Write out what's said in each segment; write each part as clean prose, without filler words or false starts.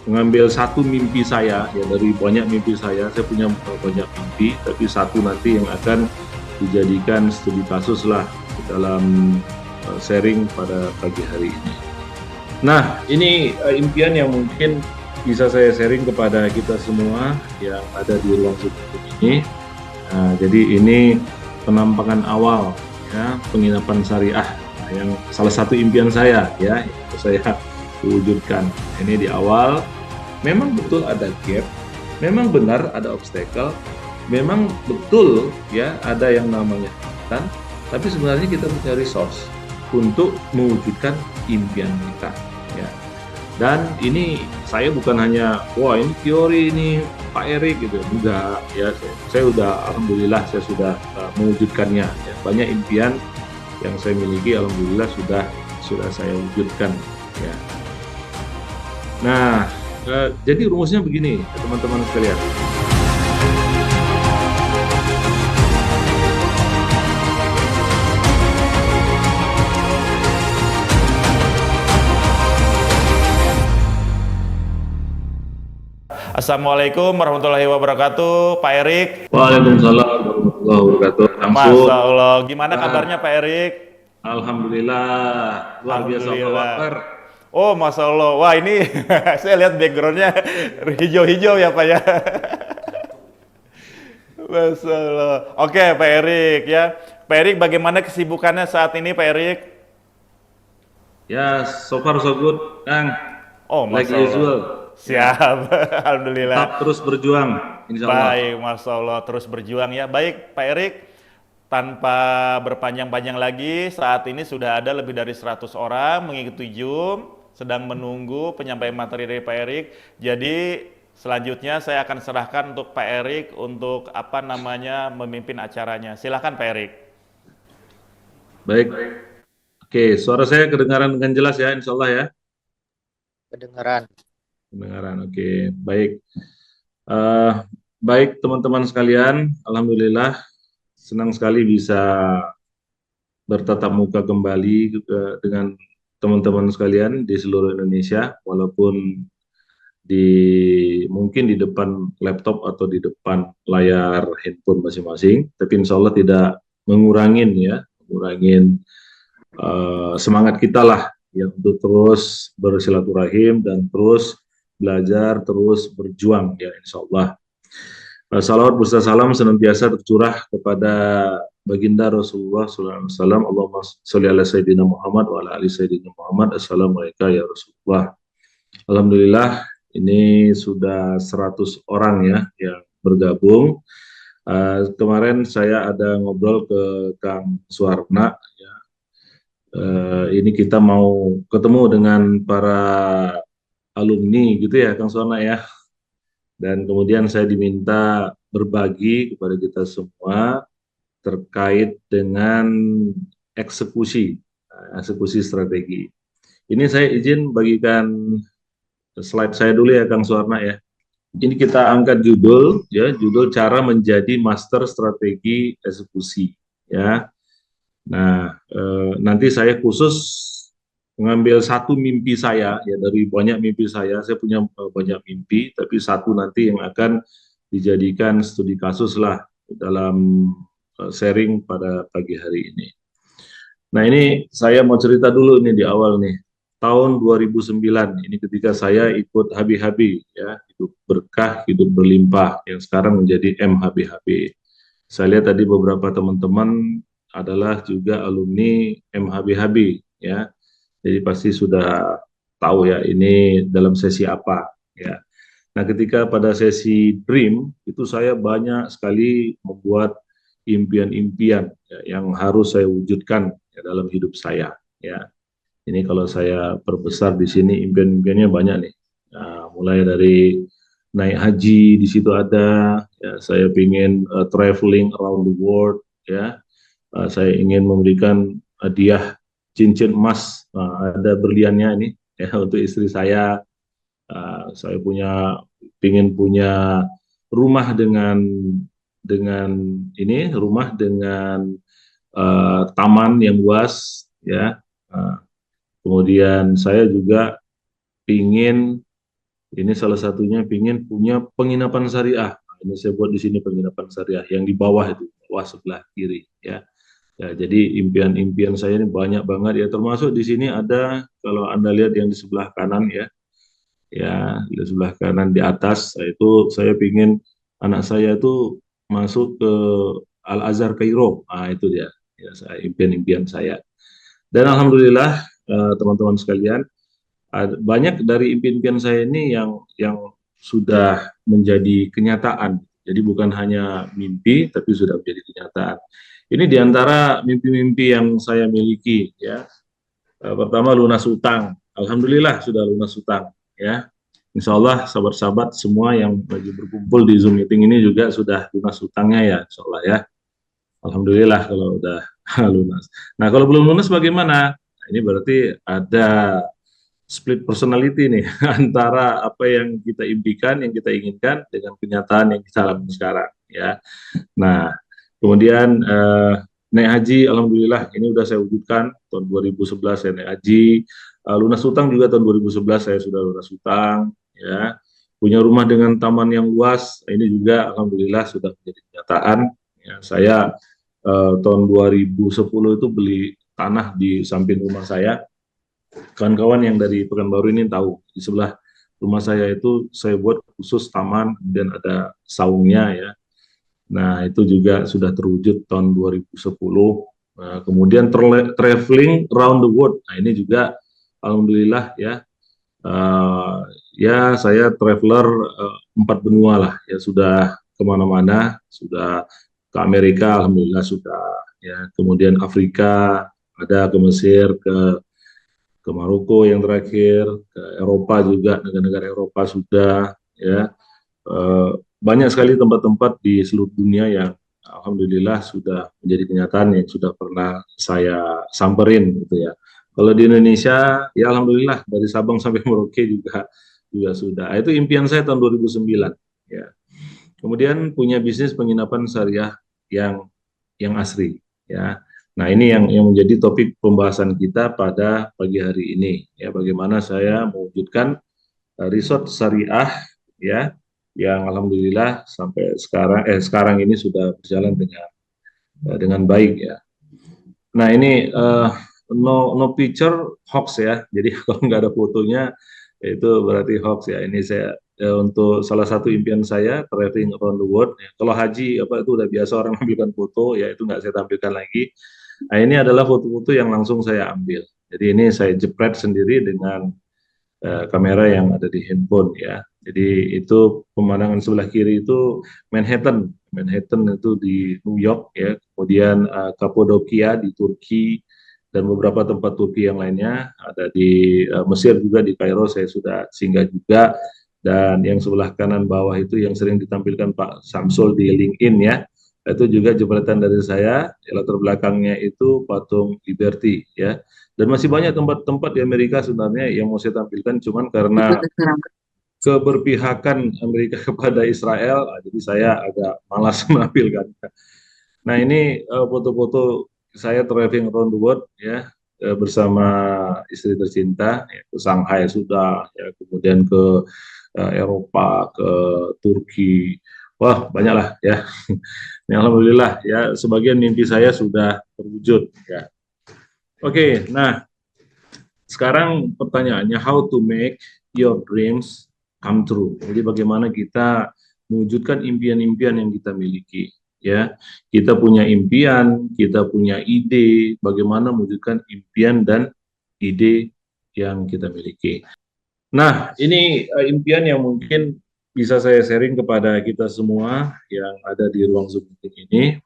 mengambil satu mimpi saya, ya dari banyak mimpi saya punya banyak mimpi, tapi satu nanti yang akan dijadikan studi kasus lah dalam sharing pada pagi hari ini. Nah, ini impian yang mungkin bisa saya sharing kepada kita semua yang ada di ruang Zoom ini. Nah, jadi ini penampakan awal ya penginapan syariah yang salah satu impian saya ya yang saya wujudkan. Ini di awal memang betul ada gap, memang benar ada obstacle, memang betul ya ada yang namanya hambatan, tapi sebenarnya kita punya resource untuk mewujudkan impian kita ya. Dan ini saya bukan hanya wah ini teori ini Pak Erik gitu, enggak ya. Saya udah alhamdulillah saya sudah mewujudkannya. Ya. Banyak impian yang saya miliki alhamdulillah sudah saya wujudkan ya. Nah, jadi rumusnya begini teman-teman sekalian. Assalamualaikum warahmatullahi wabarakatuh, Pak Erik. Waalaikumsalam warahmatullahi wabarakatuh. Masya Langsung. Allah, gimana kabarnya Nah, Pak Erik? alhamdulillah luar biasa Allahu Alhamdulillah. Akbar. Oh, Masya Allah. Wah, ini saya lihat backgroundnya hijau-hijau ya, Pak ya. Masya Allah. Oke, Pak Erik ya. Pak Erik, bagaimana kesibukannya saat ini, Pak Erik? Ya, so far so good, Kang. Oh, Like Masya Allah. usual. Ya, Siap. Alhamdulillah. tetap terus berjuang, insya Allah. Baik, Masya Allah, terus berjuang ya. Baik, Pak Erik, tanpa berpanjang-panjang lagi, saat ini sudah ada lebih dari 100 orang mengikuti Zoom, sedang menunggu penyampaian materi dari Pak Erik. Jadi, selanjutnya saya akan serahkan untuk Pak Erik untuk apa namanya memimpin acaranya. Silahkan Pak Erik. Baik, oke, suara saya kedengaran dengan jelas ya, insya Allah ya. Kedengaran. Kedengaran, oke, baik. Eh, baik teman-teman sekalian, alhamdulillah senang sekali bisa bertatap muka kembali dengan teman-teman sekalian di seluruh Indonesia, walaupun di mungkin di depan laptop atau di depan layar handphone masing-masing, tapi insya Allah tidak mengurangin ya, mengurangin semangat kita lah ya untuk terus bersilaturahim dan terus belajar, terus berjuang ya insya Allah. Salawat beserta salam senantiasa tercurah kepada baginda Rasulullah SAW. Allahumma sholli ala Sayyidina Muhammad wa ala ali Sayyidina Muhammad. Assalamualaikum ya Rasulullah. Alhamdulillah ini sudah 100 orang ya yang bergabung. Kemarin saya ada ngobrol ke Kang Suwarna. Ya. Ini kita mau ketemu dengan para alumni gitu ya Kang Suwarna ya. Dan kemudian saya diminta berbagi kepada kita semua terkait dengan eksekusi, eksekusi strategi. Ini saya izin bagikan slide saya dulu ya Kang Suwarna ya. Ini kita angkat judul ya, judul cara menjadi master strategi eksekusi ya. Nah, nanti saya khusus mengambil satu mimpi saya ya dari banyak mimpi saya punya banyak mimpi, tapi satu nanti yang akan dijadikan studi kasus lah dalam sharing pada pagi hari ini. Nah, ini saya mau cerita dulu nih di awal nih. Tahun 2009 ini ketika saya ikut HBHB ya, hidup berkah, hidup berlimpah yang sekarang menjadi MHBHB. Saya lihat tadi beberapa teman-teman adalah juga alumni MHBHB ya. Jadi pasti sudah tahu ya ini dalam sesi apa ya. Nah, ketika pada sesi Dream itu saya banyak sekali membuat impian-impian ya, yang harus saya wujudkan ya, dalam hidup saya ya. Ini kalau saya perbesar di sini impian-impiannya banyak nih. Nah, mulai dari naik haji di situ ada ya, saya ingin traveling around the world ya. Saya ingin memberikan hadiah cincin emas, ada berliannya ini ya untuk istri saya. Saya ingin punya rumah dengan ini rumah dengan taman yang luas ya. Kemudian saya juga ingin Ini salah satunya ingin punya penginapan syariah. Nah, ini saya buat di sini penginapan syariah yang di bawah itu, bawah sebelah kiri ya. Ya, jadi impian-impian saya ini banyak banget ya, termasuk di sini ada kalau Anda lihat yang di sebelah kanan ya, di sebelah kanan di atas itu saya ingin anak saya itu masuk ke Al Azhar Kairo. Nah, itu dia ya, impian-impian saya. Dan alhamdulillah teman-teman sekalian, banyak dari impian-impian saya ini yang sudah menjadi kenyataan. Jadi bukan hanya mimpi, tapi sudah menjadi kenyataan. Ini diantara mimpi-mimpi yang saya miliki, ya. Pertama lunas utang. Alhamdulillah sudah lunas utang, ya. Insya Allah sahabat-sahabat semua yang lagi berkumpul di Zoom meeting ini juga sudah lunas utangnya ya, Insya Allah ya. Alhamdulillah kalau udah lunas. Nah kalau belum lunas bagaimana? Nah, ini berarti ada split personality nih antara apa yang kita impikan, yang kita inginkan dengan kenyataan yang kita alami sekarang ya. Nah, kemudian naik haji alhamdulillah ini udah saya wujudkan tahun 2011 saya naik haji. Lunas utang juga tahun 2011 saya sudah lunas utang ya. Punya rumah dengan taman yang luas ini juga alhamdulillah sudah menjadi kenyataan ya. Saya tahun 2010 itu beli tanah di samping rumah saya. Kawan-kawan yang dari Pekanbaru ini tahu di sebelah rumah saya itu saya buat khusus taman dan ada saungnya ya. Nah itu juga sudah terwujud tahun 2010. Nah, kemudian traveling around the world. Nah ini juga alhamdulillah ya. Ya saya traveler 4 benua lah ya, sudah kemana-mana, sudah ke Amerika alhamdulillah sudah ya, kemudian Afrika ada, ke Mesir, ke Maroko yang terakhir, ke Eropa juga, negara-negara Eropa sudah ya. Banyak sekali tempat-tempat di seluruh dunia yang alhamdulillah sudah menjadi kenyataan yang sudah pernah saya samperin gitu ya. Kalau di Indonesia ya alhamdulillah dari Sabang sampai Merauke juga sudah. Itu impian saya tahun 2009 ya. Kemudian punya bisnis penginapan syariah yang asri ya. Nah, ini yang menjadi topik pembahasan kita pada pagi hari ini ya, bagaimana saya mewujudkan resort syariah ya yang alhamdulillah sampai sekarang ini sudah berjalan dengan baik ya. Nah, ini no picture hoax ya. Jadi kalau nggak ada fotonya itu berarti hoax ya. Ini saya untuk salah satu impian saya traveling around the world. Ya. Kalau haji apa itu udah biasa orang ambilkan foto ya, itu nggak saya tampilkan lagi. Nah, ini adalah foto-foto yang langsung saya ambil. Jadi ini saya jepret sendiri dengan kamera yang ada di handphone ya. Jadi itu pemandangan sebelah kiri itu Manhattan. Manhattan itu di New York ya. Kemudian Kapadokia di Turki dan beberapa tempat Turki yang lainnya. Ada di Mesir juga, di Kairo saya sudah singgah juga. Dan yang sebelah kanan bawah itu yang sering ditampilkan Pak Samsul di LinkedIn ya. Itu juga jepretan dari saya. Latar belakangnya itu patung Liberty ya. Dan masih banyak tempat-tempat di Amerika sebenarnya yang mau saya tampilkan, cuman karena keberpihakan Amerika kepada Israel, jadi saya agak malas menampilkan. Nah ini foto-foto saya traveling around the world ya, bersama istri tercinta ya, ke Shanghai sudah ya, kemudian ke Eropa, ke Turki, wah banyak lah ya. Ini alhamdulillah ya, sebagian mimpi saya sudah terwujud ya. Oke, nah sekarang pertanyaannya, how to make your dreams come true. Jadi bagaimana kita mewujudkan impian-impian yang kita miliki, ya. Kita punya impian, kita punya ide, bagaimana mewujudkan impian dan ide yang kita miliki. Nah, ini impian yang mungkin bisa saya sharing kepada kita semua yang ada di ruang Zoom ini.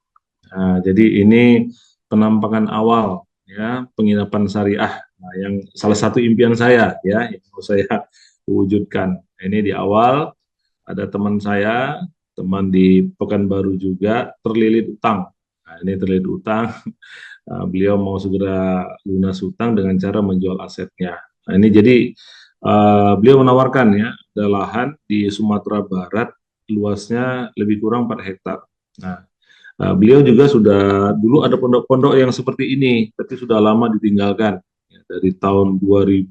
Nah, jadi ini penampakan awal ya penginapan syariah. Nah, yang salah satu impian saya ya yang mau saya wujudkan. Ini di awal ada teman saya, teman di Pekanbaru juga terlilit utang. Nah, ini terlilit utang. Nah, beliau mau segera lunas utang dengan cara menjual asetnya. Nah, ini jadi beliau menawarkan ya ada lahan di Sumatera Barat luasnya lebih kurang 4 hektar. Nah, beliau juga sudah dulu ada pondok-pondok yang seperti ini, tapi sudah lama ditinggalkan. Ya, dari tahun 2000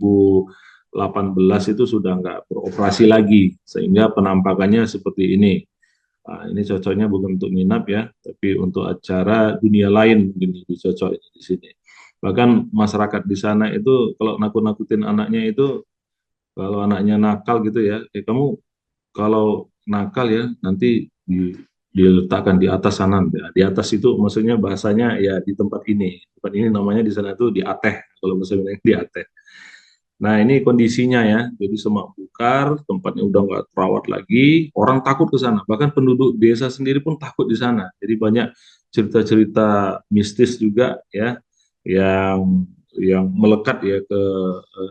18 itu sudah nggak beroperasi lagi, sehingga penampakannya seperti ini. Nah, ini cocoknya bukan untuk nginap ya, tapi untuk acara dunia lain mungkin lebih cocok ini di sini. Bahkan masyarakat di sana itu kalau nakut-nakutin anaknya itu, kalau anaknya nakal gitu ya, kamu kalau nakal ya nanti diletakkan di atas sana. Ya. Di atas itu maksudnya bahasanya ya di tempat ini. Tempat ini namanya di sana itu di Ateh, kalau bahasa Minang di Ateh. Nah, ini kondisinya ya. Jadi semak belukar, tempatnya udah nggak terawat lagi, orang takut ke sana. Bahkan penduduk desa sendiri pun takut di sana. Jadi banyak cerita-cerita mistis juga ya, yang melekat ya ke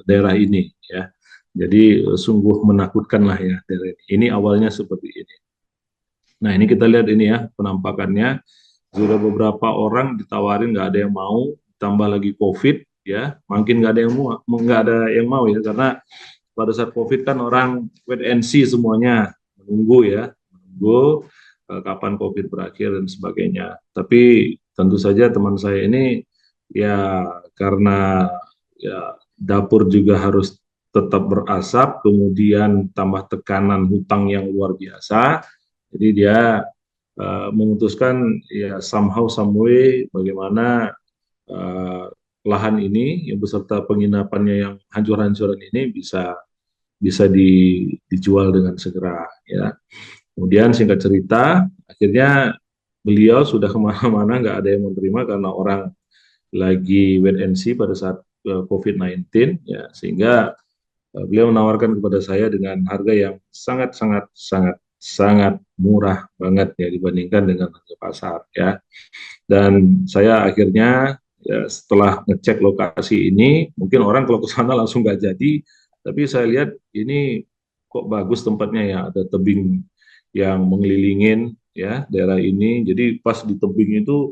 daerah ini ya. Jadi sungguh menakutkan lah ya daerah ini. Ini awalnya seperti ini. Nah, ini kita lihat ini ya penampakannya. Sudah beberapa orang ditawarin nggak ada yang mau, tambah lagi COVID ya, makin nggak ada yang mau, ya, karena pada saat COVID kan orang wait and see semuanya, menunggu ya, menunggu kapan COVID berakhir dan sebagainya. Tapi tentu saja teman saya ini ya karena ya dapur juga harus tetap berasap, kemudian tambah tekanan hutang yang luar biasa, jadi dia memutuskan ya somehow some way bagaimana uh, lahan ini yang beserta penginapannya yang hancur-hancuran ini bisa bisa dijual dengan segera ya. Kemudian singkat cerita, akhirnya beliau sudah kemana-mana nggak ada yang menerima karena orang lagi wait and see pada saat COVID-19 ya, sehingga beliau menawarkan kepada saya dengan harga yang sangat sangat sangat sangat murah banget ya dibandingkan dengan harga pasar ya. Dan saya akhirnya ya, setelah ngecek lokasi ini, mungkin orang kalau ke sana langsung nggak jadi, tapi saya lihat ini kok bagus tempatnya ya, ada tebing yang mengelilingin ya daerah ini. Jadi pas di tebing itu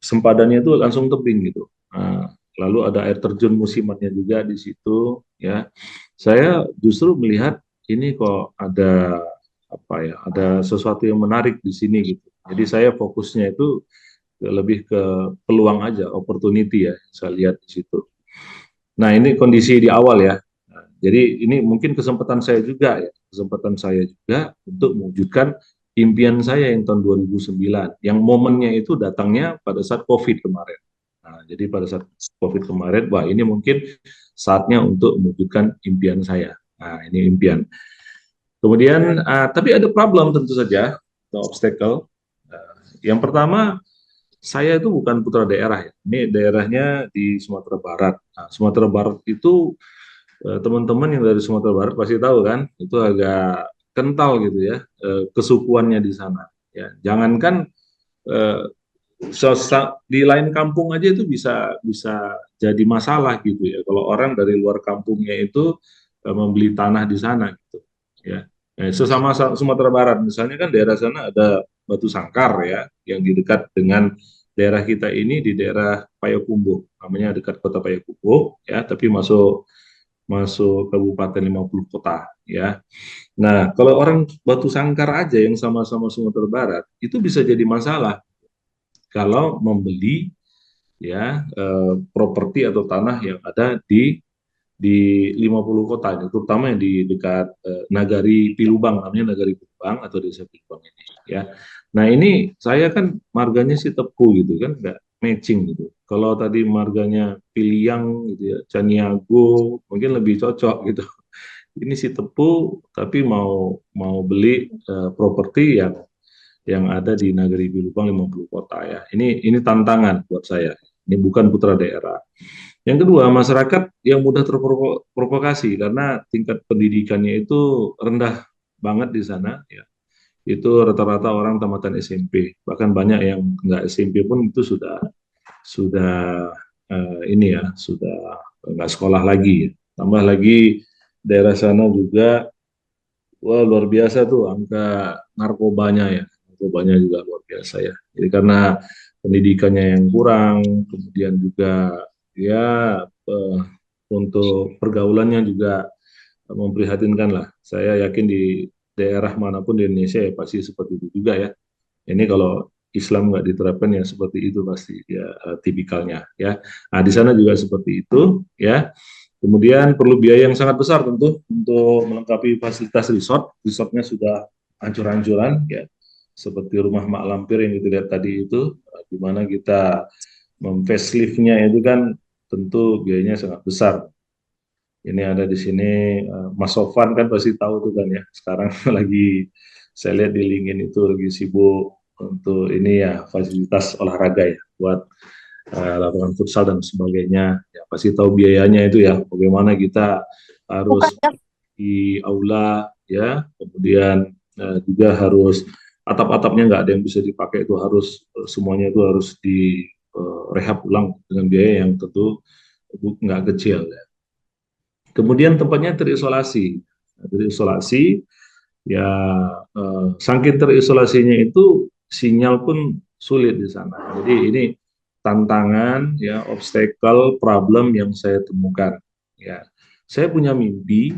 sempadannya itu langsung tebing gitu. Nah, lalu ada air terjun musimannya juga di situ ya. Saya justru melihat ini kok ada apa ya, ada sesuatu yang menarik di sini gitu. Jadi saya fokusnya itu lebih ke peluang aja, opportunity ya, saya lihat di situ. Nah, ini kondisi di awal ya. Nah, jadi ini mungkin kesempatan saya juga ya, kesempatan saya juga untuk mewujudkan impian saya yang tahun 2009, yang momennya itu datangnya pada saat COVID kemarin. Nah, jadi pada saat COVID kemarin, wah ini mungkin saatnya untuk mewujudkan impian saya. Nah, ini impian. Kemudian, tapi ada problem tentu saja, atau obstacle. Yang pertama, saya itu bukan putra daerah ya. Ini daerahnya di Sumatera Barat. Nah, Sumatera Barat itu teman-teman yang dari Sumatera Barat pasti tahu kan, itu agak kental gitu ya kesukuannya di sana. Ya, jangankan eh, di lain kampung aja itu bisa bisa jadi masalah gitu ya. Kalau orang dari luar kampungnya itu membeli tanah di sana gitu ya. Sesama Sumatera Barat misalnya kan daerah sana ada Batu Sangkar ya yang di dekat dengan daerah kita ini di daerah Payakumbuh, namanya dekat kota Payakumbuh ya, tapi masuk masuk Kabupaten 50 kota ya. Nah, kalau orang Batu Sangkar aja yang sama-sama Sumatera Barat itu bisa jadi masalah kalau membeli ya properti atau tanah yang ada di 50 kota, terutama yang di dekat Nagari Pilubang, namanya Nagari Pilubang atau Desa Pilubang ini ya. Nah, ini saya kan marganya si Tepu gitu kan, nggak matching gitu. Kalau tadi marganya Piliang gitu ya, Caniago mungkin lebih cocok gitu. Ini si Tepu tapi mau mau beli properti yang ada di Nagari Bilubang 50 kota ya. Ini tantangan buat saya. Ini bukan putra daerah. Yang kedua, masyarakat yang mudah terprovokasi karena tingkat pendidikannya itu rendah banget di sana ya. Itu rata-rata orang tamatan SMP. Bahkan banyak yang nggak SMP pun itu sudah ini ya, sudah nggak sekolah lagi. Tambah lagi daerah sana juga wah luar biasa tuh angka narkobanya ya. Narkobanya juga luar biasa ya. Jadi karena pendidikannya yang kurang, kemudian juga ya eh, untuk pergaulannya juga memprihatinkan lah. Saya yakin di daerah manapun di Indonesia ya pasti seperti itu juga ya. Ini kalau Islam nggak diterapkan ya seperti itu pasti ya tipikalnya ya. Nah di sana juga seperti itu ya. Kemudian perlu biaya yang sangat besar tentu untuk melengkapi fasilitas resort. Resortnya sudah hancur-hancuran, ya, seperti rumah Mak Lampir yang kita lihat tadi itu, di mana kita memfaceliftnya itu kan tentu biayanya sangat besar. Ini ada di sini Mas Sofan kan pasti tahu tuh kan ya. Sekarang lagi saya lihat di LinkedIn itu lagi sibuk untuk ini ya fasilitas olahraga ya buat lapangan futsal dan sebagainya. Ya pasti tahu biayanya itu ya. Bagaimana kita harus di aula ya, kemudian juga harus atap-atapnya nggak ada yang bisa dipakai itu harus semuanya itu harus di rehab ulang dengan biaya yang tentu nggak kecil ya. Kemudian tempatnya terisolasi. Terisolasi, ya saking terisolasinya itu sinyal pun sulit di sana. Jadi ini tantangan, ya, obstacle, problem yang saya temukan. Ya, saya punya mimpi,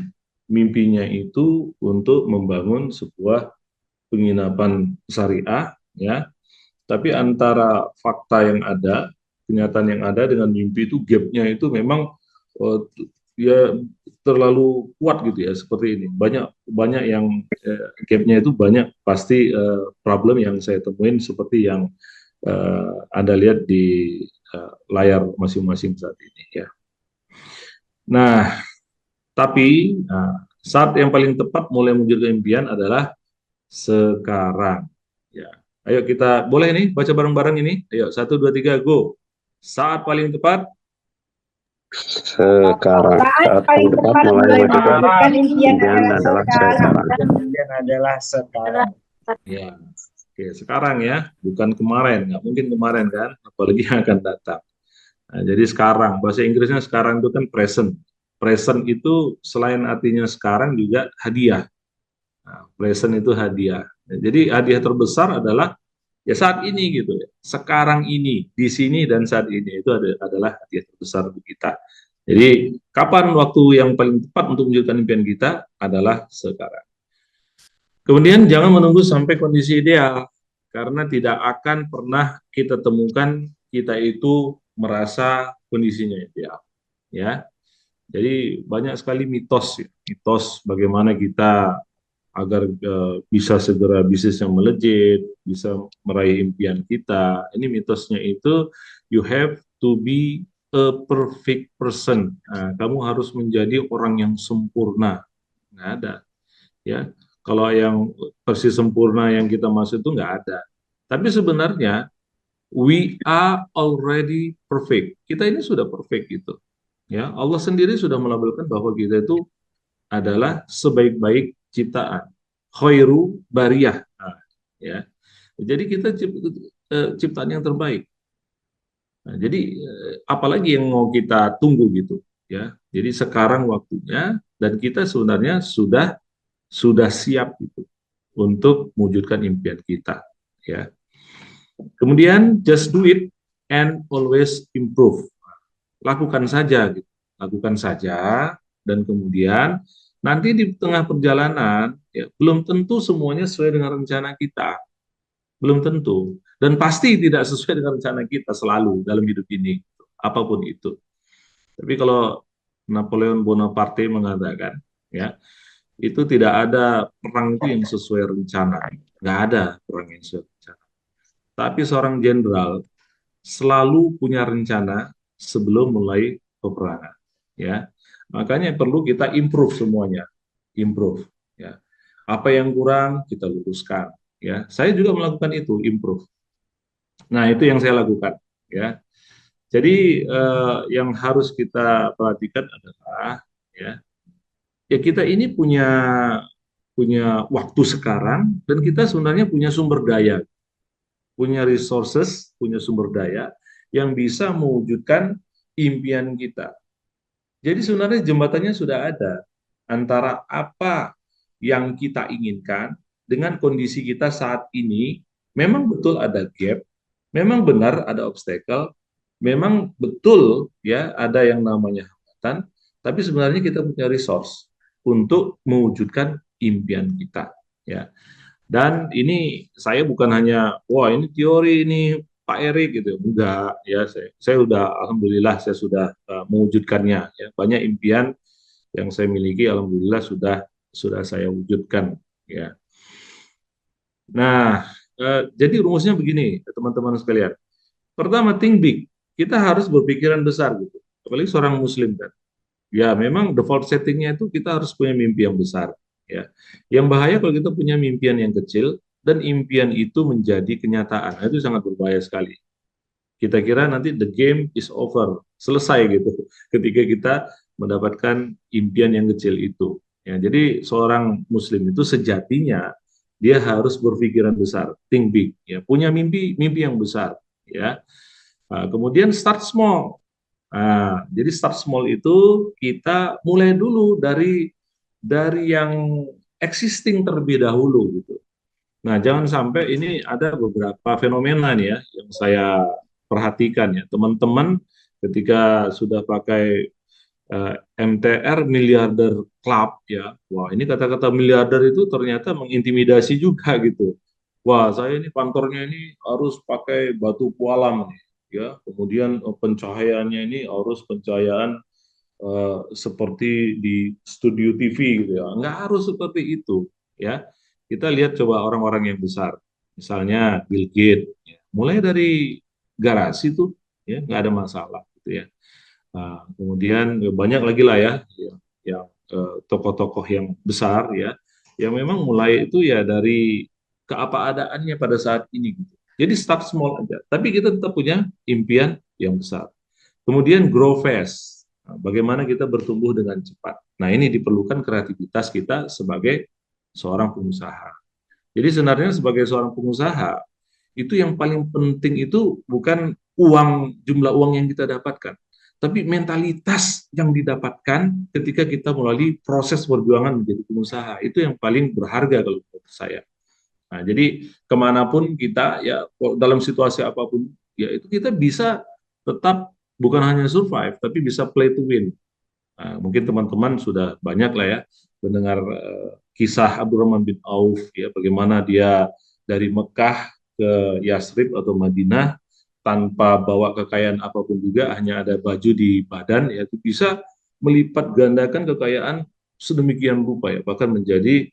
mimpinya itu untuk membangun sebuah penginapan syariah, ya. Tapi antara fakta yang ada, kenyataan yang ada dengan mimpi itu gapnya itu memang eh, ya terlalu kuat gitu ya seperti ini. Banyak banyak yang gapnya itu banyak pasti problem yang saya temuin seperti yang Anda lihat di layar masing-masing saat ini ya. Nah, tapi saat yang paling tepat mulai mewujudkan impian adalah sekarang. Ya, ayo kita boleh nih baca bareng-bareng ini. Ayo 1, 2, 3, go. Saat paling tepat. Sekarang saat paling tepat mulai mewujudkan impian adalah sekarang. Impian adalah sekarang. Ya, oke sekarang ya, bukan kemarin. Nggak mungkin kemarin kan, apalagi yang akan datang. Nah, jadi sekarang, bahasa Inggrisnya sekarang itu kan present. Present itu selain artinya sekarang juga hadiah. Nah, present itu hadiah. Nah, jadi hadiah terbesar adalah ya saat ini gitu ya. Sekarang ini, di sini dan saat ini itu adalah hadiah terbesar untuk kita. Jadi kapan waktu yang paling tepat untuk mewujudkan impian kita adalah sekarang. Kemudian jangan menunggu sampai kondisi ideal karena tidak akan pernah kita temukan kita itu merasa kondisinya ideal, ya. Jadi banyak sekali mitos, ya. Mitos bagaimana kita agar bisa segera bisnis yang melejit, bisa meraih impian kita. Ini mitosnya itu you have to be a perfect person. Nah, kamu harus menjadi orang yang sempurna. Nggak ada, ya. Kalau yang persis sempurna yang kita maksud itu nggak ada. Tapi sebenarnya we are already perfect. Kita ini sudah perfect gitu. Ya, Allah sendiri sudah melabelkan bahwa kita itu adalah sebaik-baik ciptaan, khairu bariyah. Nah, ya. Jadi kita ciptaan yang terbaik. Nah, jadi apalagi yang mau kita tunggu gitu, ya. Jadi sekarang waktunya dan kita sebenarnya sudah siap gitu untuk mewujudkan impian kita, ya. Kemudian just do it and always improve. Lakukan saja gitu. Lakukan saja dan kemudian nanti di tengah perjalanan ya belum tentu semuanya sesuai dengan rencana kita. Belum tentu dan pasti tidak sesuai dengan rencana kita selalu dalam hidup ini apapun itu. Tapi kalau Napoleon Bonaparte mengatakan ya itu tidak ada perang itu yang sesuai rencana. Nggak ada perang yang sesuai rencana. Tapi seorang jenderal selalu punya rencana sebelum mulai peperangan. Ya, makanya perlu kita improve semuanya, improve. Ya, apa yang kurang kita luruskan. Ya, saya juga melakukan itu, improve. Nah, itu yang saya lakukan. Ya, jadi yang harus kita perhatikan adalah ya kita ini punya punya waktu sekarang dan kita sebenarnya punya sumber daya, punya resources, punya sumber daya yang bisa mewujudkan impian kita. Jadi sebenarnya jembatannya sudah ada antara apa yang kita inginkan dengan kondisi kita saat ini. Memang betul ada gap, memang benar ada obstacle, memang betul ya ada yang namanya hambatan, tapi sebenarnya kita punya resource untuk mewujudkan impian kita, ya. Dan ini saya bukan hanya wah ini teori ini Pak Erik gitu, enggak ya, saya udah alhamdulillah saya sudah mewujudkannya ya. Banyak impian yang saya miliki alhamdulillah sudah saya wujudkan ya. Nah, jadi rumusnya begini teman-teman sekalian. Pertama, think big. Kita harus berpikiran besar gitu. Apalagi seorang muslim kan. Ya, memang default settingnya itu kita harus punya mimpi yang besar ya. Yang bahaya kalau kita punya mimpian yang kecil dan impian itu menjadi kenyataan. Nah, itu sangat berbahaya sekali. Kita kira nanti the game is over, selesai gitu ketika kita mendapatkan impian yang kecil itu. Ya, jadi seorang muslim itu sejatinya dia harus berpikiran besar, think big, ya, punya mimpi yang besar, ya. Nah, kemudian start small. Nah, jadi start small itu kita mulai dulu dari yang existing terlebih dahulu gitu. Nah, jangan sampai ini ada beberapa fenomena nih ya yang saya perhatikan ya. Teman-teman ketika sudah pakai MTR miliarder club ya. Wah, ini kata-kata miliarder itu ternyata mengintimidasi juga gitu. Wah, saya ini kantornya ini harus pakai batu pualam nih ya. Kemudian pencahayaannya ini harus pencahayaan seperti di studio TV gitu ya. Nggak harus seperti itu ya. Kita lihat coba orang-orang yang besar, misalnya Bill Gates, ya. Mulai dari garasi tuh ya nggak ada masalah gitu ya. Nah, kemudian banyak lagi lah ya, yang tokoh-tokoh yang besar ya, yang memang mulai itu ya dari keapa-adaannya pada saat ini gitu. Jadi start small aja, tapi kita tetap punya impian yang besar. Kemudian grow fast. Nah, bagaimana kita bertumbuh dengan cepat. Nah, ini diperlukan kreativitas kita sebagai seorang pengusaha. Jadi sebenarnya sebagai seorang pengusaha, itu yang paling penting itu bukan jumlah uang yang kita dapatkan, tapi mentalitas yang didapatkan ketika kita melalui proses perjuangan menjadi pengusaha. Itu yang paling berharga kalau menurut saya. Nah, jadi kemanapun kita ya dalam situasi apapun ya itu kita bisa tetap bukan hanya survive tapi bisa play to win. Nah, mungkin teman-teman sudah banyak lah ya mendengar kisah Abdurrahman bin Auf ya bagaimana dia dari Mekah ke Yasrib atau Madinah tanpa bawa kekayaan apapun juga hanya ada baju di badan ya itu bisa melipat gandakan kekayaan sedemikian rupa ya bahkan menjadi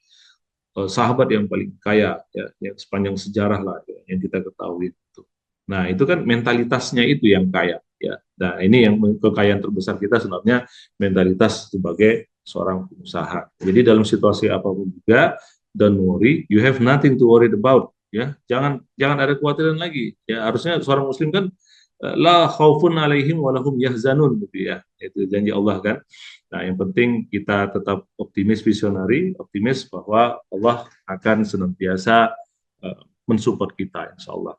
sahabat yang paling kaya ya yang sepanjang sejarah lah ya, yang kita ketahui itu. Nah, itu kan mentalitasnya itu yang kaya ya. Nah, ini yang kekayaan terbesar kita sebenarnya mentalitas sebagai seorang pengusaha. Jadi dalam situasi apapun juga don't worry, you have nothing to worry about ya. Jangan ada kekhawatiran lagi. Ya, harusnya seorang muslim kan la khaufun alaihim wa lahum yahzanun gitu ya. Itu janji Allah kan. Nah, yang penting kita tetap optimis, visionary, optimis bahwa Allah akan senantiasa mensupport kita, insya Allah.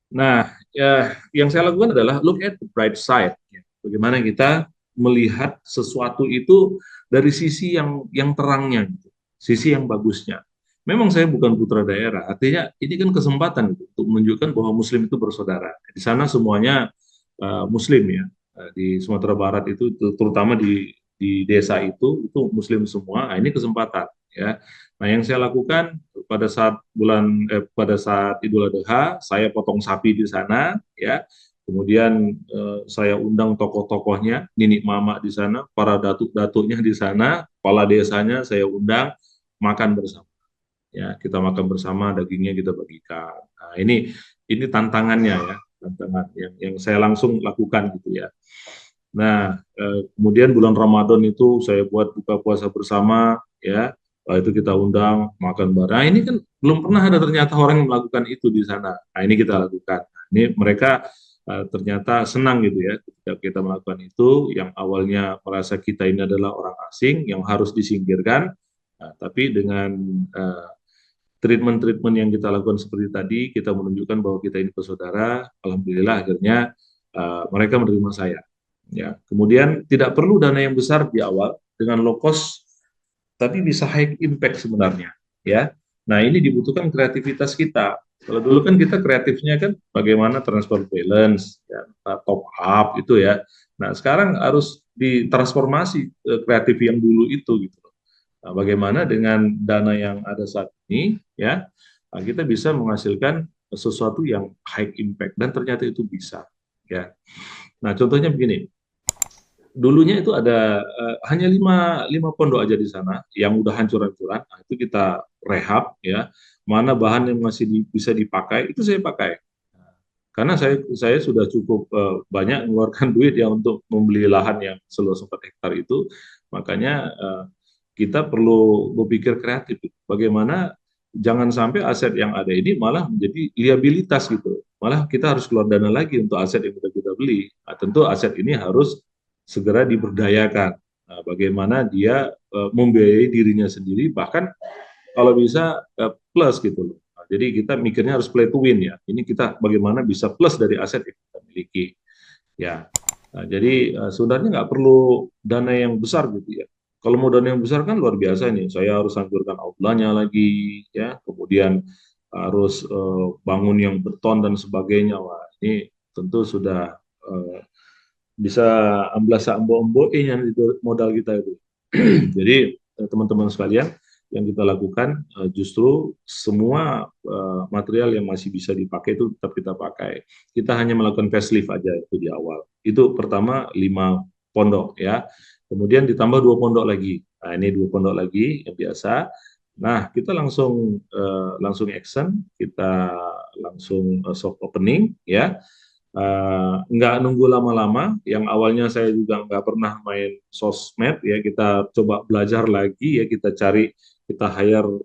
Nah, ya, yang saya lakukan adalah look at the bright side. Ya. Bagaimana kita melihat sesuatu itu dari sisi yang terangnya, gitu. Sisi yang bagusnya. Memang saya bukan putra daerah, artinya ini kan kesempatan gitu, untuk menunjukkan bahwa Muslim itu bersaudara. Di sana semuanya Muslim ya. Di Sumatera Barat itu terutama di desa itu Muslim semua. Nah, ini kesempatan ya. Nah, yang saya lakukan pada saat Idul Adha, saya potong sapi di sana ya. Kemudian saya undang tokoh-tokohnya, Nini Mama di sana, para datuk-datuknya di sana, kepala desanya saya undang makan bersama. Ya, kita makan bersama, dagingnya kita bagikan. Nah, ini tantangannya ya, tantangan yang saya langsung lakukan gitu ya. Nah, kemudian bulan Ramadan itu saya buat buka puasa bersama, ya. Itu kita undang makan bareng. Nah, ini kan belum pernah ada ternyata orang yang melakukan itu di sana. Nah, ini kita lakukan. Ini mereka ternyata senang gitu ya ketika kita melakukan itu. Yang awalnya merasa kita ini adalah orang asing yang harus disingkirkan, tapi dengan treatment-treatment yang kita lakukan seperti tadi, kita menunjukkan bahwa kita ini bersaudara. Alhamdulillah akhirnya mereka menerima saya. Ya, kemudian tidak perlu dana yang besar di awal dengan low cost, tapi bisa high impact sebenarnya. Ya, nah ini dibutuhkan kreativitas kita. Kalau dulu kan kita kreatifnya kan bagaimana transfer balance, ya, top up itu ya. Nah sekarang harus ditransformasi kreatif yang dulu itu gitu. Nah, bagaimana dengan dana yang ada saat ini, ya, kita bisa menghasilkan sesuatu yang high impact dan ternyata itu bisa, ya. Nah, contohnya begini. Dulunya itu ada hanya lima pondok aja di sana yang udah hancur-hancuran. Nah, itu kita rehab, ya. Mana bahan yang masih bisa dipakai itu saya pakai. Karena saya sudah cukup banyak mengeluarkan duit ya untuk membeli lahan yang seluas 4 hektar itu, makanya kita perlu berpikir kreatif. Bagaimana jangan sampai aset yang ada ini malah menjadi liabilitas gitu. Malah kita harus keluar dana lagi untuk aset yang sudah kita beli. Nah, tentu aset ini harus segera diberdayakan. Nah, bagaimana dia membiayai dirinya sendiri, bahkan kalau bisa plus gitu loh. Nah, jadi kita mikirnya harus play to win ya. Ini kita bagaimana bisa plus dari aset yang kita miliki. Ya, nah, jadi sebenarnya nggak perlu dana yang besar gitu ya. Kalau mau dana yang besar kan luar biasa nih. Saya harus hancurkan outline-nya lagi, ya. Kemudian harus bangun yang beton dan sebagainya. Wah, ini tentu sudah bisa amblas ambo-amboinya modal kita itu. Jadi teman-teman sekalian, yang kita lakukan justru semua material yang masih bisa dipakai itu tetap kita pakai. Kita hanya melakukan facelift aja itu di awal. Itu pertama 5 pondok ya. Kemudian ditambah 2 pondok lagi. Nah, ini 2 pondok lagi yang biasa. Nah, kita langsung action, kita langsung soft opening ya. Nggak nunggu lama-lama, yang awalnya saya juga nggak pernah main sosmed ya, kita coba belajar lagi ya, kita cari, kita hire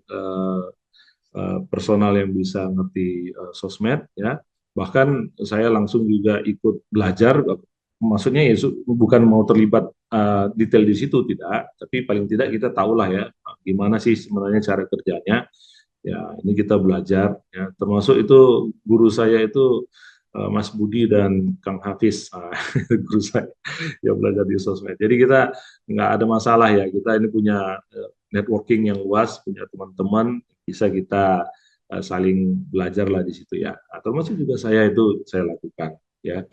personal yang bisa ngerti sosmed ya, bahkan saya langsung juga ikut belajar, maksudnya ya bukan mau terlibat detail di situ, tidak, tapi paling tidak kita tahulah ya gimana sih sebenarnya cara kerjanya ya, ini kita belajar ya, termasuk itu guru saya itu Mas Budi dan Kang Hafiz, guru saya yang belajar di sosmed. Jadi kita nggak ada masalah ya, kita ini punya networking yang luas, punya teman-teman, bisa kita saling belajar lah di situ ya. Nah, termasuk juga saya itu saya lakukan ya.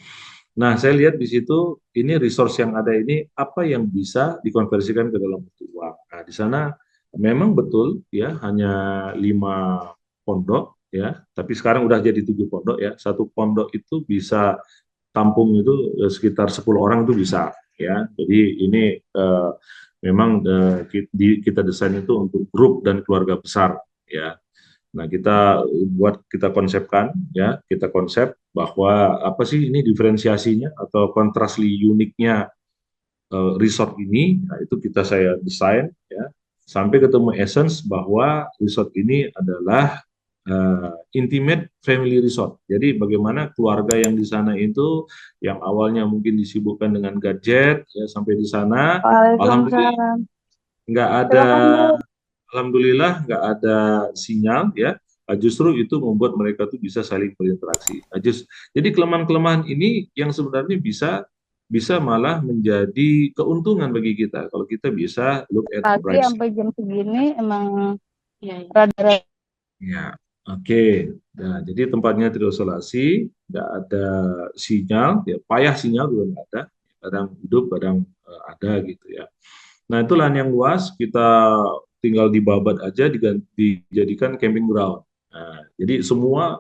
Nah, saya lihat di situ ini resource yang ada ini apa yang bisa dikonversikan ke dalam bentuk uang. Nah, di sana memang betul ya hanya 5 pondok ya, tapi sekarang udah jadi 7 pondok ya. Satu pondok itu bisa tampung itu sekitar 10 orang itu bisa ya. Jadi ini memang kita desain itu untuk grup dan keluarga besar ya. Nah, kita konsepkan ya, kita konsep bahwa apa sih ini diferensiasinya atau kontrasli uniknya resort ini. Nah, itu saya desain ya, sampai ketemu essence bahwa resort ini adalah intimate family resort. Jadi bagaimana keluarga yang di sana itu yang awalnya mungkin disibukkan dengan gadget ya, sampai di sana alhamdulillah nggak ada alhamdulillah nggak ada sinyal ya. Justru itu membuat mereka tuh bisa saling berinteraksi. Jadi kelemahan-kelemahan ini yang sebenarnya bisa malah menjadi keuntungan bagi kita kalau kita bisa look at the Pagi bright side. sampai jam segini emang rada-rada. Ya, oke. Nah, jadi tempatnya terisolasi, nggak ada sinyal, ya payah sinyal juga nggak ada. Kadang hidup, kadang ada gitu ya. Nah, itu lahan yang luas, kita tinggal dibabat aja, dijadikan camping ground. Nah, jadi semua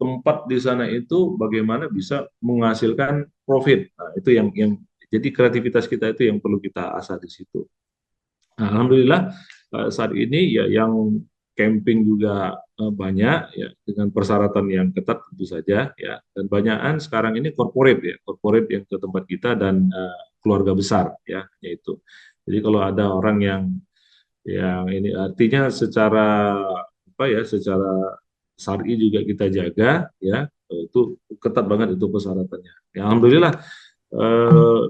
tempat di sana itu bagaimana bisa menghasilkan profit. Nah, itu yang jadi kreativitas kita itu yang perlu kita asah di situ. Nah, alhamdulillah saat ini ya yang camping juga banyak ya, dengan persyaratan yang ketat tentu saja ya, dan banyakan sekarang ini corporate yang ke tempat kita dan keluarga besar ya, yaitu. Jadi kalau ada orang yang ini artinya secara secara syar'i juga kita jaga ya, itu ketat banget itu persyaratannya. Ya, alhamdulillah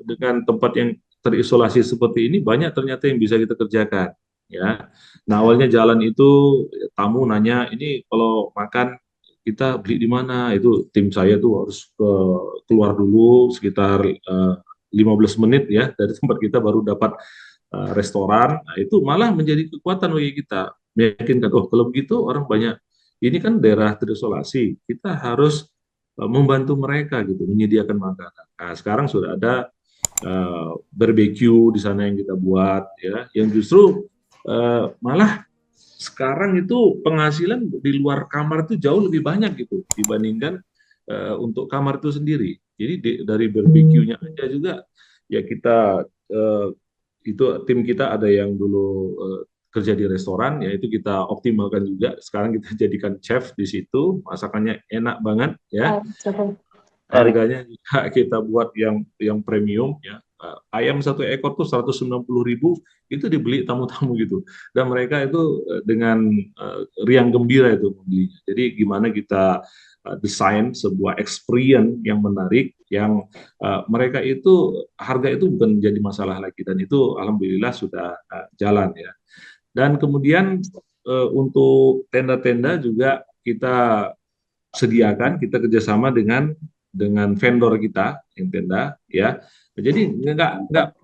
dengan tempat yang terisolasi seperti ini banyak ternyata yang bisa kita kerjakan ya. Nah, awalnya jalan itu tamu nanya, ini kalau makan kita beli di mana? Itu tim saya tuh harus keluar dulu sekitar 15 menit ya dari tempat kita baru dapat restoran. Nah, itu malah menjadi kekuatan bagi kita, meyakinkan oh kalau begitu orang banyak, ini kan daerah terisolasi, kita harus membantu mereka gitu, menyediakan makanan. Nah, sekarang sudah ada barbecue di sana yang kita buat ya, yang justru malah sekarang itu penghasilan di luar kamar itu jauh lebih banyak gitu dibandingkan untuk kamar itu sendiri. Jadi dari barbeque-nya aja juga ya kita itu tim kita ada yang dulu kerja di restoran, ya itu kita optimalkan juga. Sekarang kita jadikan chef di situ, masakannya enak banget ya. Harganya juga kita buat yang premium ya. Ayam satu ekor tuh 190.000 itu dibeli tamu-tamu gitu. Dan mereka itu dengan riang gembira itu membelinya. Jadi gimana kita desain sebuah experience yang menarik, yang mereka itu harga itu bukan jadi masalah lagi, dan itu alhamdulillah sudah jalan ya. Dan kemudian untuk tenda-tenda juga kita sediakan, kita kerjasama dengan vendor kita yang tenda ya. Jadi nggak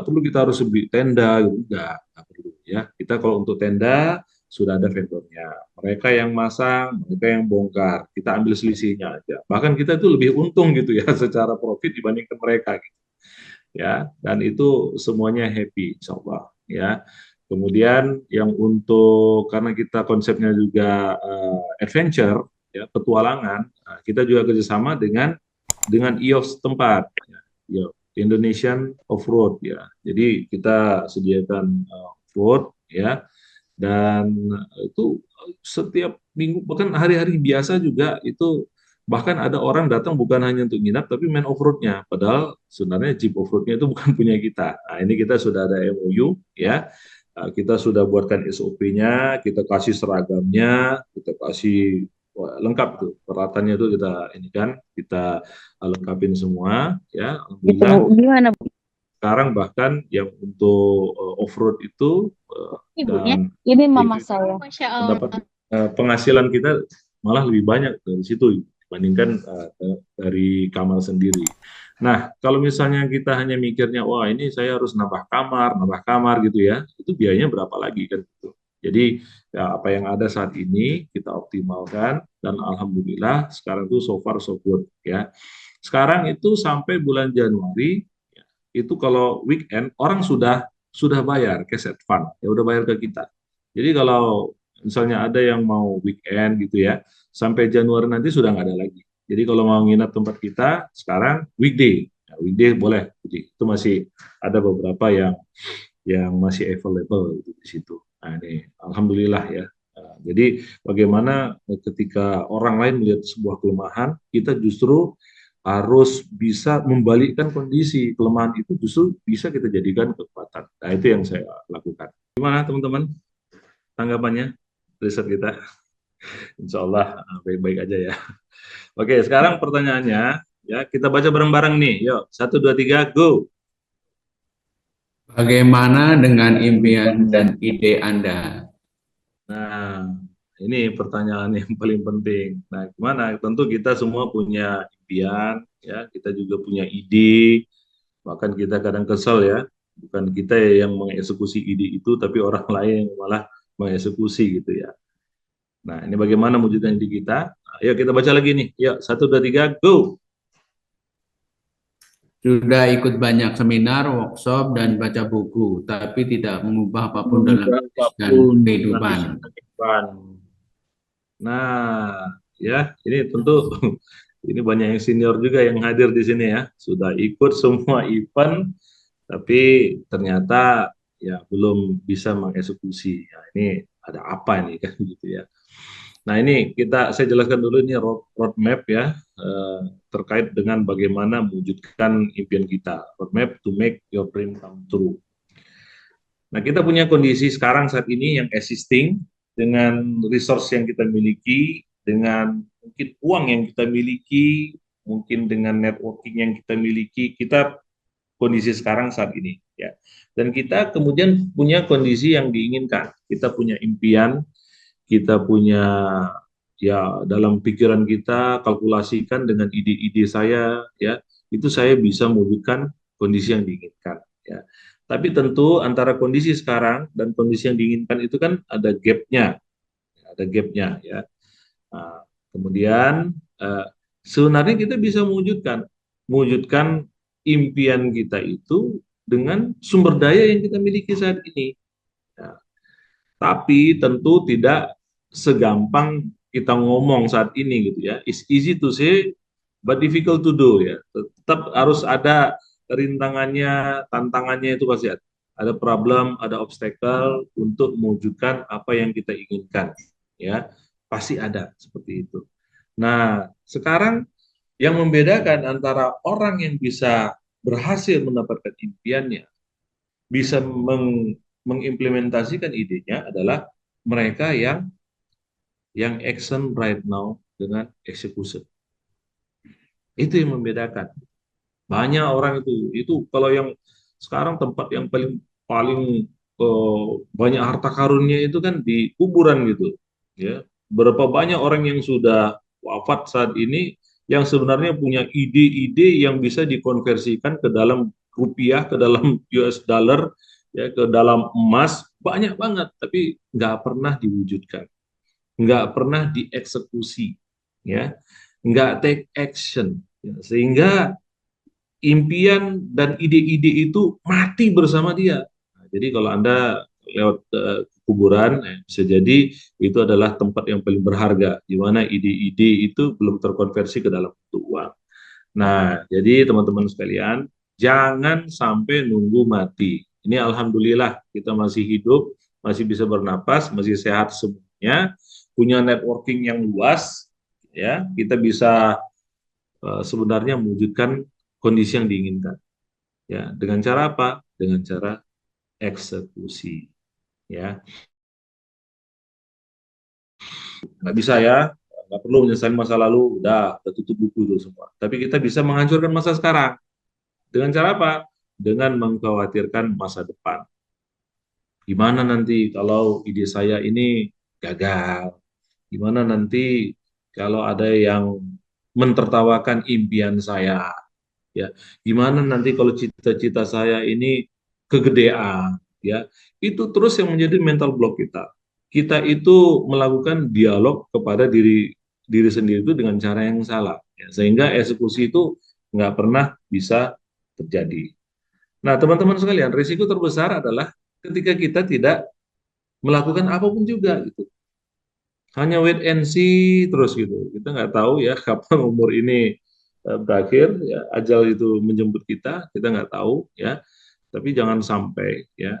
perlu kita harus beli tenda gitu, nggak perlu ya. Kita kalau untuk tenda sudah ada vendornya, mereka yang masang, mereka yang bongkar, kita ambil selisihnya aja. Bahkan kita itu lebih untung gitu ya secara profit dibandingkan mereka gitu ya. Dan itu semuanya happy insya Allah ya. Kemudian yang untuk, karena kita konsepnya juga adventure ya, petualangan, kita juga kerjasama dengan IOS tempat ya, Indonesian Off-Road ya. Jadi kita sediakan off-road ya, dan itu setiap minggu, bahkan hari-hari biasa juga itu, bahkan ada orang datang bukan hanya untuk nginap tapi main off-roadnya, padahal sebenarnya jeep off-roadnya itu bukan punya kita. Nah, ini kita sudah ada MOU ya. Kita sudah buatkan SOP-nya, kita kasih seragamnya, kita kasih lengkap tuh peralatannya, tuh kita ini kan kita lengkapin semua ya. Gitu, Alhamdulillah gimana Bu? sekarang bahkan yang untuk off-road itu Ibunya? dan Ini mama saya. mendapat penghasilan kita malah lebih banyak dari situ dibandingkan dari kamar sendiri. Nah, kalau misalnya kita hanya mikirnya, wah ini saya harus nambah kamar gitu ya, itu biayanya berapa lagi kan gitu. Jadi ya, apa yang ada saat ini kita optimalkan, dan alhamdulillah sekarang itu so far so good ya. Sekarang itu sampai bulan Januari ya, itu kalau weekend orang sudah bayar cash advance, ya udah bayar ke kita. Jadi kalau misalnya ada yang mau weekend gitu ya, sampai Januari nanti sudah nggak ada lagi. Jadi kalau mau nginap tempat kita sekarang weekday, nah, weekday boleh. Jadi itu masih ada beberapa yang masih available gitu di situ. Nah ini alhamdulillah ya. Nah, jadi bagaimana ketika orang lain melihat sebuah kelemahan, kita justru harus bisa membalikkan kondisi kelemahan itu, justru bisa kita jadikan kekuatan. Nah itu yang saya lakukan. Gimana teman-teman tanggapannya riset kita? Insya Allah baik-baik aja ya. Oke, sekarang pertanyaannya ya, kita baca bareng-bareng nih. Yuk, 1, 2, 3, go. Bagaimana dengan impian dan ide Anda? Nah, ini pertanyaan yang paling penting. Nah, gimana? Tentu kita semua punya impian, ya. Kita juga punya ide. Bahkan kita kadang kesel ya, bukan kita yang mengeksekusi ide itu, tapi orang lain yang malah mengeksekusi gitu ya. Nah, ini bagaimana mewujudkan ide kita? Nah, yuk kita baca lagi nih. Yuk, 1, 2, 3, go. Sudah ikut banyak seminar, workshop, dan baca buku, tapi tidak mengubah apapun dalam bisnis dan kehidupan. Nah, ya, ini tentu ini banyak yang senior juga yang hadir di sini ya. Sudah ikut semua event, tapi ternyata ya belum bisa mengeksekusi. Ya, ini ada apa ini kan gitu ya. Nah ini saya jelaskan dulu ini roadmap ya, terkait dengan bagaimana mewujudkan impian kita. Roadmap to make your dream come true. Nah kita punya kondisi sekarang saat ini yang existing, dengan resource yang kita miliki, dengan mungkin uang yang kita miliki, mungkin dengan networking yang kita miliki, kita kondisi sekarang saat ini ya. Dan kita kemudian punya kondisi yang diinginkan. Kita punya impian, kita punya ya dalam pikiran kita, kalkulasikan dengan ide-ide saya ya, itu saya bisa mewujudkan kondisi yang diinginkan ya. Tapi tentu antara kondisi sekarang dan kondisi yang diinginkan itu kan ada gapnya ya. Nah, kemudian sebenarnya kita bisa mewujudkan impian kita itu dengan sumber daya yang kita miliki saat ini. Ya. Tapi tentu tidak segampang kita ngomong saat ini gitu ya. It's easy to say but difficult to do ya. Tetap harus ada rintangannya, tantangannya itu pasti ada. Ada problem, ada obstacle untuk mewujudkan apa yang kita inginkan ya. Pasti ada seperti itu. Nah, sekarang yang membedakan antara orang yang bisa berhasil mendapatkan impiannya, bisa mengimplementasikan idenya adalah mereka yang action right now dengan execution. Itu yang membedakan. Banyak orang itu kalau yang sekarang tempat yang paling paling banyak harta karunnya itu kan di kuburan gitu, ya. Berapa banyak orang yang sudah wafat saat ini yang sebenarnya punya ide-ide yang bisa dikonversikan ke dalam rupiah, ke dalam US dollar, ya, ke dalam emas, banyak banget, tapi nggak pernah diwujudkan, nggak pernah dieksekusi, ya, nggak take action, ya. Sehingga impian dan ide-ide itu mati bersama dia. Nah, jadi kalau Anda lewat kuburan, bisa jadi itu adalah tempat yang paling berharga, di mana ide-ide itu belum terkonversi ke dalam bentuk uang. Nah, jadi teman-teman sekalian, jangan sampai nunggu mati. Ini alhamdulillah kita masih hidup, masih bisa bernapas, masih sehat semuanya, punya networking yang luas, ya, kita bisa sebenarnya mewujudkan kondisi yang diinginkan. Ya, dengan cara apa? Dengan cara eksekusi. Ya, nggak bisa ya, nggak perlu menyelesaikan masa lalu, udah tutup buku itu semua. Tapi kita bisa menghancurkan masa sekarang. Dengan cara apa? Dengan mengkhawatirkan masa depan. Gimana nanti kalau ide saya ini gagal? Gimana nanti kalau ada yang mentertawakan impian saya? Ya, gimana nanti kalau cita-cita saya ini kegedean, ya, itu terus yang menjadi mental block kita. Kita itu melakukan dialog kepada diri diri sendiri itu dengan cara yang salah, ya, sehingga eksekusi itu nggak pernah bisa terjadi. Nah, teman-teman sekalian, risiko terbesar adalah ketika kita tidak melakukan apapun juga, gitu. Hanya wait and see terus gitu. Kita nggak tahu ya kapan umur ini berakhir, ya, ajal itu menjemput kita nggak tahu ya. Tapi jangan sampai ya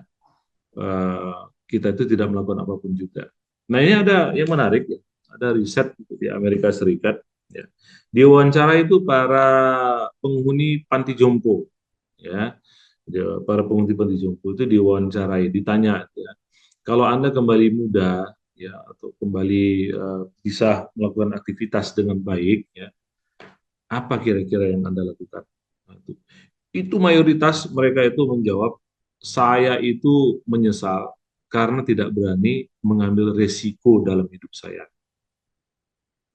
kita itu tidak melakukan apapun juga. Nah, ini ada yang menarik ya, ada riset di Amerika Serikat ya. Diwawancara itu para penghuni panti jompo ya. Para penghuni panti jompo itu diwawancarai, ditanya ya, kalau Anda kembali muda ya atau kembali bisa melakukan aktivitas dengan baik ya, apa kira-kira yang Anda lakukan? Nah, itu mayoritas mereka itu menjawab, saya itu menyesal karena tidak berani mengambil resiko dalam hidup saya.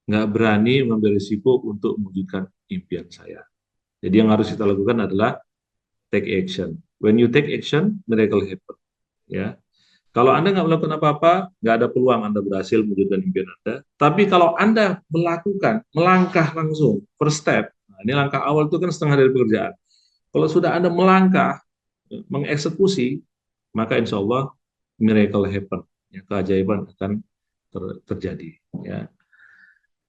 Nggak berani mengambil resiko untuk mewujudkan impian saya. Jadi yang harus kita lakukan adalah take action. When you take action, miracle happen. Ya. Kalau Anda nggak melakukan apa-apa, nggak ada peluang Anda berhasil mewujudkan impian Anda. Tapi kalau Anda melakukan, melangkah langsung, first step, nah ini langkah awal itu kan setengah dari pekerjaan. Kalau sudah Anda melangkah, mengeksekusi, maka insya Allah miracle happen, ya, keajaiban akan terjadi. Ya.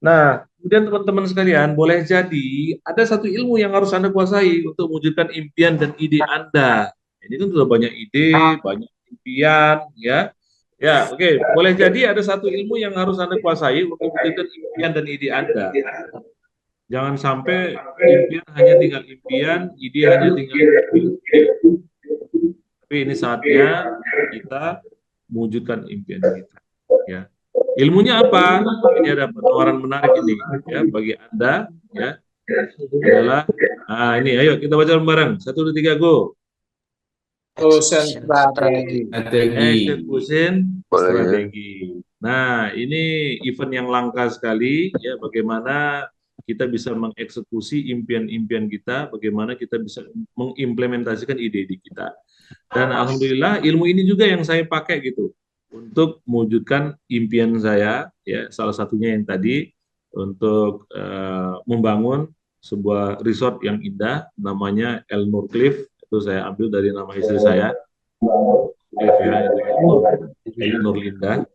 Nah, kemudian teman-teman sekalian, boleh jadi ada satu ilmu yang harus Anda kuasai untuk mewujudkan impian dan ide Anda. Ini kan sudah banyak ide, banyak impian, ya. Ya, oke. Boleh jadi ada satu ilmu yang harus Anda kuasai untuk mewujudkan impian dan ide Anda. Jangan sampai impian hanya tinggal impian, ide hanya tinggal ide. Tapi ini saatnya kita mewujudkan impian kita. Ya. Ilmunya apa? Ini ada penawaran menarik ini ya bagi Anda ya. Adalah ini, ayo kita baca bareng. 1, 2, 3, go. Strategi. Execution strategi. Nah, ini event yang langka sekali ya, bagaimana kita bisa mengeksekusi impian-impian kita, bagaimana kita bisa mengimplementasikan ide-ide kita. Dan alhamdulillah ilmu ini juga yang saya pakai gitu untuk mewujudkan impian saya ya, salah satunya yang tadi untuk membangun sebuah resort yang indah namanya El Nur Cliff, itu saya ambil dari nama istri saya. Cliff, ya, Ayu Nurlinda.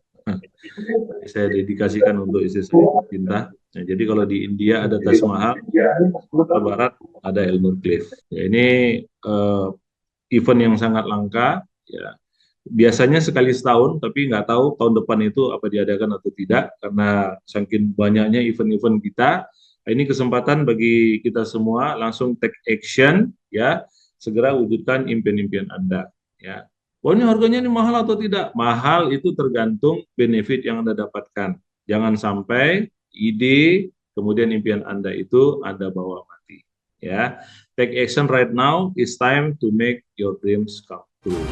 Saya dedikasikan untuk istri saya cinta. Nah, jadi kalau di India ada Taj Mahal, Sumatera Barat ada Elmore Cliff. Ya, ini event yang sangat langka. Ya, biasanya sekali setahun, tapi nggak tahu tahun depan itu apa diadakan atau tidak, karena saking banyaknya event-event kita. Ini kesempatan bagi kita semua langsung take action, ya, segera wujudkan impian-impian Anda. Ya, oh ini harganya ini mahal atau tidak? Mahal itu tergantung benefit yang Anda dapatkan. Jangan sampai ide kemudian impian Anda itu Anda bawa mati. Ya, take action right now. It's time to make your dreams come true.